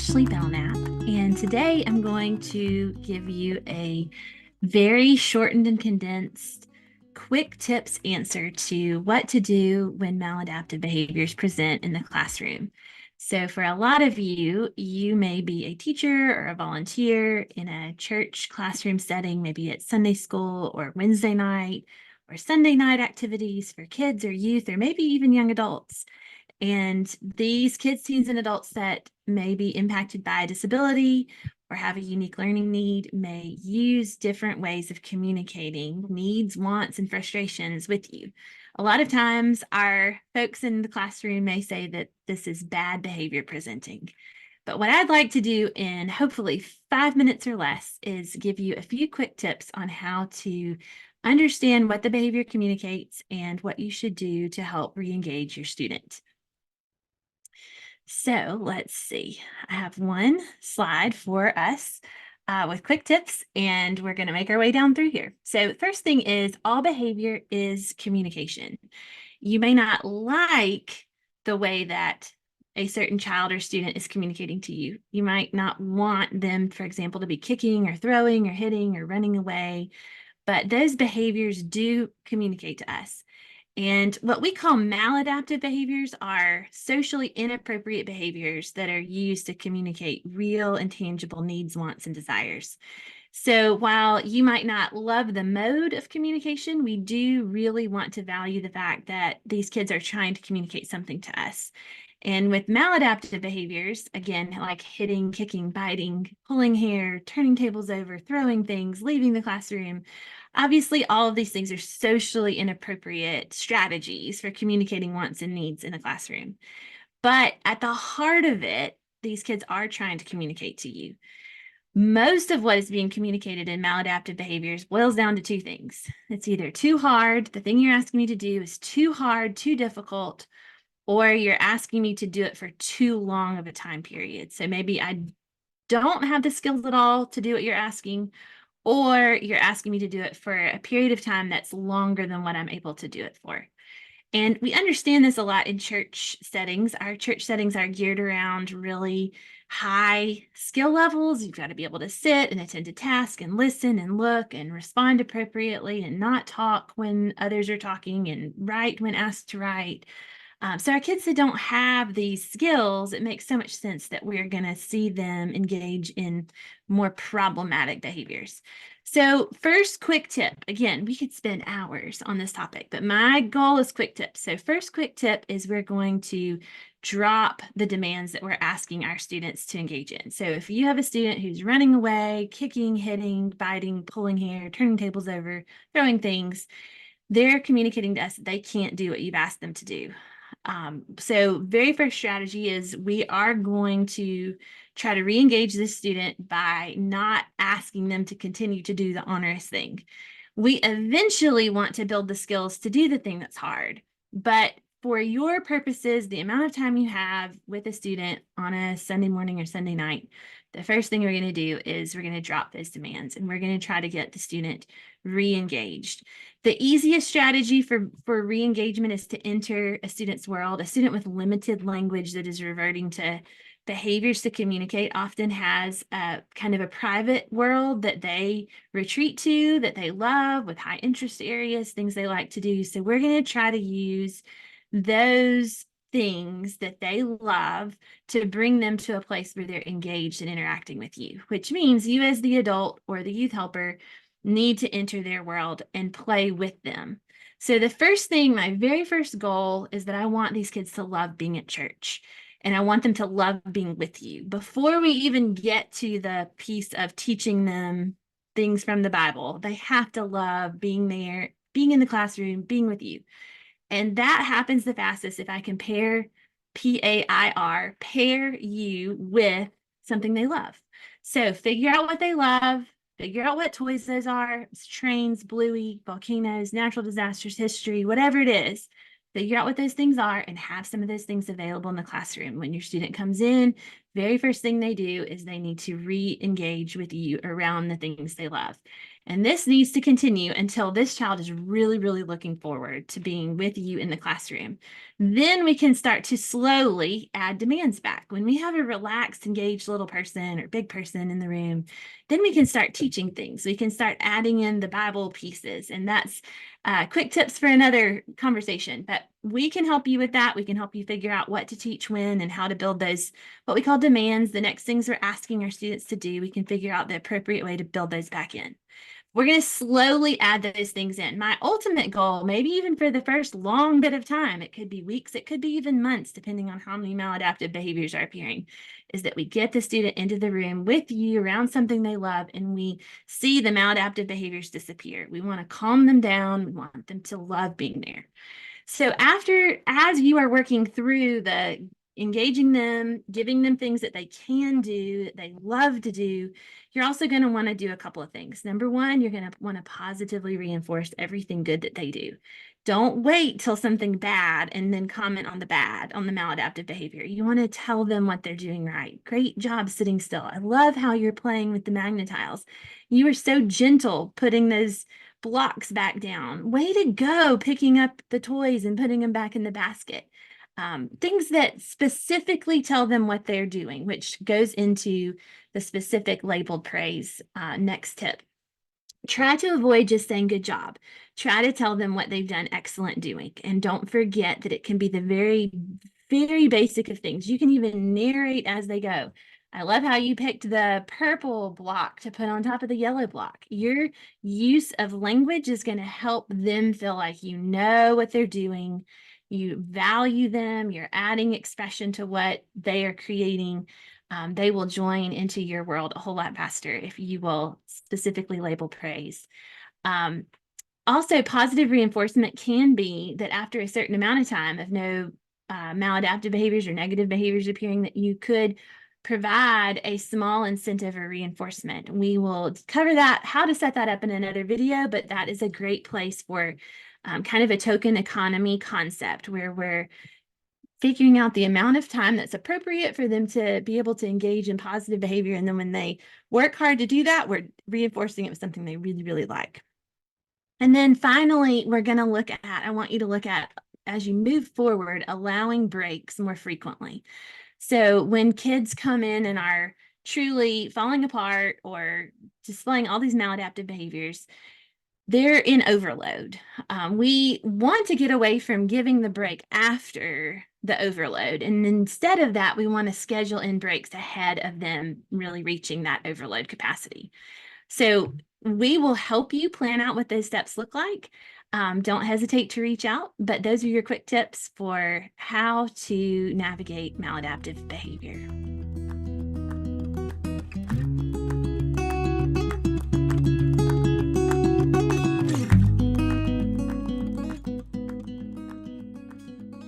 Ashley Belknap, and today I'm going to give you a very shortened and condensed quick tips answer to what to do when maladaptive behaviors present in the classroom. So for a lot of you, you may be a teacher or a volunteer in a church classroom setting, maybe it's Sunday school or Wednesday night or Sunday night activities for kids or youth or maybe even young adults. And these kids, teens, and adults that may be impacted by a disability or have a unique learning need may use different ways of communicating needs, wants, and frustrations with you. A lot of times, our folks in the classroom may say that this is bad behavior presenting. But what I'd like to do in hopefully 5 minutes or less is give you a few quick tips on how to understand what the behavior communicates and what you should do to help re-engage your student. So let's see. I have one slide for us with quick tips, and we're going to make our way down through here. So the first thing is all behavior is communication. You may not like the way that a certain child or student is communicating to you. You might not want them, for example, to be kicking or throwing or hitting or running away, but those behaviors do communicate to us. And what we call maladaptive behaviors are socially inappropriate behaviors that are used to communicate real and tangible needs, wants, and desires. So while you might not love the mode of communication, we do really want to value the fact that these kids are trying to communicate something to us. And with maladaptive behaviors, again, like hitting, kicking, biting, pulling hair, turning tables over, throwing things, leaving the classroom, obviously all of these things are socially inappropriate strategies for communicating wants and needs in the classroom. But at the heart of it, these kids are trying to communicate to you. Most of what is being communicated in maladaptive behaviors boils down to two things. It's either too hard, the thing you're asking me to do is too hard, too difficult, or you're asking me to do it for too long of a time period. So maybe I don't have the skills at all to do what you're asking, or you're asking me to do it for a period of time that's longer than what I'm able to do it for. And we understand this a lot in church settings. Our church settings are geared around really high skill levels. You've got to be able to sit and attend to task and listen and look and respond appropriately and not talk when others are talking and write when asked to write. So our kids that don't have these skills, it makes so much sense that we're going to see them engage in more problematic behaviors. So first quick tip, again, we could spend hours on this topic, but my goal is quick tips. So first quick tip is we're going to drop the demands that we're asking our students to engage in. So if you have a student who's running away, kicking, hitting, biting, pulling hair, turning tables over, throwing things, they're communicating to us that they can't do what you've asked them to do. So very first strategy is we are going to try to re-engage this student by not asking them to continue to do the onerous thing. We eventually want to build the skills to do the thing that's hard, but for your purposes, the amount of time you have with a student on a Sunday morning or Sunday night, the first thing we're going to do is we're going to drop those demands and we're going to try to get the student re-engaged. The easiest strategy for re-engagement is to enter a student's world. A student with limited language that is reverting to behaviors to communicate often has a kind of a private world that they retreat to, that they love, with high interest areas, things they like to do. So we're going to try to use those things that they love to bring them to a place where they're engaged and interacting with you, which means you as the adult or the youth helper need to enter their world and play with them. So the first thing, my very first goal is that I want these kids to love being at church. And I want them to love being with you. Before we even get to the piece of teaching them things from the Bible, they have to love being there, being in the classroom, being with you. And that happens the fastest if I can pair PAIR, pair you with something they love. So figure out what they love, figure out what toys those are. It's trains, Bluey, volcanoes, natural disasters, history, whatever it is. Figure out what those things are and have some of those things available in the classroom. When your student comes in, very first thing they do is they need to re-engage with you around the things they love. And this needs to continue until this child is really, really looking forward to being with you in the classroom. Then we can start to slowly add demands back. When we have a relaxed, engaged little person or big person in the room, then we can start teaching things. We can start adding in the Bible pieces. And that's quick tips for another conversation, but we can help you with that. We can help you figure out what to teach when and how to build those, what we call demands, the next things we're asking our students to do. We can figure out the appropriate way to build those back in. We're going to slowly add those things in. My ultimate goal, maybe even for the first long bit of time, it could be weeks, it could be even months, depending on how many maladaptive behaviors are appearing, is that we get the student into the room with you around something they love, and we see the maladaptive behaviors disappear. We want to calm them down. We want them to love being there. So as you are working through the engaging them, giving them things that they can do, that they love to do, you're also going to want to do a couple of things. Number one, you're going to want to positively reinforce everything good that they do. Don't wait till something bad and then comment on the bad, on the maladaptive behavior. You want to tell them what they're doing right. Great job sitting still. I love how you're playing with the magnetiles. You are so gentle putting those blocks back down. Way to go, picking up the toys and putting them back in the basket. Things that specifically tell them what they're doing, which goes into the specific labeled praise. Next tip. Try to avoid just saying good job. Try to tell them what they've done excellent doing. And don't forget that it can be the very, very basic of things. You can even narrate as they go. I love how you picked the purple block to put on top of the yellow block. Your use of language is going to help them feel like you know what they're doing. You value them. You're adding expression to what they are creating. They will join into your world a whole lot faster if you will specifically label praise. Also, positive reinforcement can be that after a certain amount of time of no maladaptive behaviors or negative behaviors appearing, that you could provide a small incentive or reinforcement. We will cover that, how to set that up in another video, but that is a great place for kind of a token economy concept where we're figuring out the amount of time that's appropriate for them to be able to engage in positive behavior. And then when they work hard to do that, we're reinforcing it with something they really, really like. And then finally, we're going to look at, I want you to look at, as you move forward, allowing breaks more frequently. So when kids come in and are truly falling apart or displaying all these maladaptive behaviors, they're in overload. We want to get away from giving the break after the overload. And instead of that, we want to schedule in breaks ahead of them really reaching that overload capacity. So we will help you plan out what those steps look like. Don't hesitate to reach out, but those are your quick tips for how to navigate maladaptive behavior.